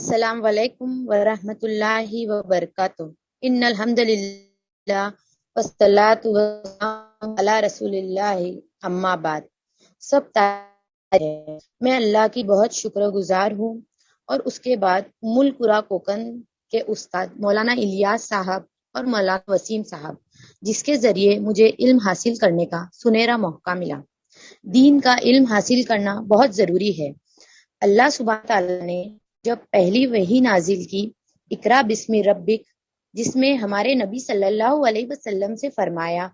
السلام علیکم ورحمۃ اللہ وبرکاتہ۔ ان الحمد للہ والصلاۃ والسلام علی رسول اللہ، اما بعد۔ سب تعریف ہے، میں اللہ کی بہت شکر گزار ہوں، اور اس کے بعد ام القری کوکن کے استاد مولانا الیاس صاحب اور مولانا وسیم صاحب، جس کے ذریعے مجھے علم حاصل کرنے کا سنہرا موقع ملا۔ دین کا علم حاصل کرنا بہت ضروری ہے۔ اللہ سبحانہ تعالیٰ نے جب پہلی وحی نازل کی، اقرا بسم ربک، جس میں ہمارے نبی صلی اللہ علیہ وسلم سے فرمایا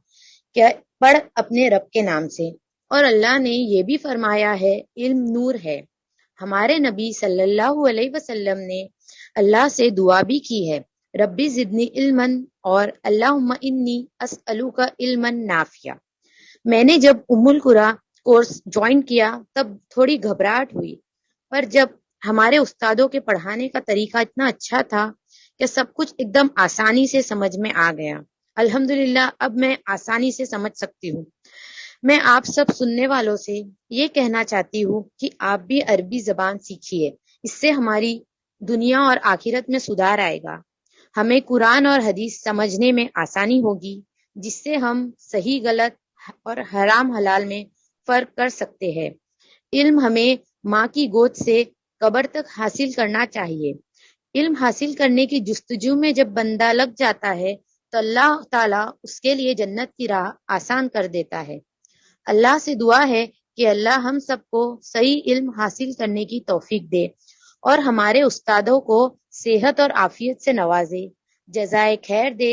کہ پڑھ اپنے رب کے نام سے، اور اللہ نے یہ بھی فرمایا ہے علم نور ہے۔ ہمارے نبی صلی اللہ علیہ وسلم نے اللہ سے دعا بھی کی ہے، ربی زدنی علما، اور اللہم انی اسألوک علما نافعا۔ میں نے جب ام القری کورس جوائن کیا تب تھوڑی گھبراہٹ ہوئی، پر جب ہمارے استادوں کے پڑھانے کا طریقہ اتنا اچھا تھا کہ سب کچھ ایک دم آسانی سے سمجھ میں آ گیا۔ الحمدللہ اب میں آسانی سے سمجھ سکتی ہوں۔ میں آپ سب سننے والوں سے یہ کہنا چاہتی ہوں کہ آپ بھی عربی زبان سیکھیے، اس سے ہماری دنیا اور آخرت میں سدھار آئے گا۔ ہمیں قرآن اور حدیث سمجھنے میں آسانی ہوگی، جس سے ہم صحیح غلط اور حرام حلال میں فرق کر سکتے ہیں۔ علم ہمیں ماں کی گود سے قبر تک حاصل کرنا چاہیے۔ علم حاصل کرنے کی جستجو میں جب بندہ لگ جاتا ہے تو اللہ تعالیٰ اس کے لیے جنت کی راہ آسان کر دیتا ہے۔ اللہ سے دعا ہے کہ اللہ ہم سب کو صحیح علم حاصل کرنے کی توفیق دے، اور ہمارے استادوں کو صحت اور عافیت سے نوازے، جزائے خیر دے،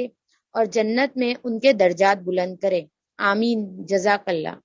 اور جنت میں ان کے درجات بلند کرے۔ آمین۔ جزاک اللہ۔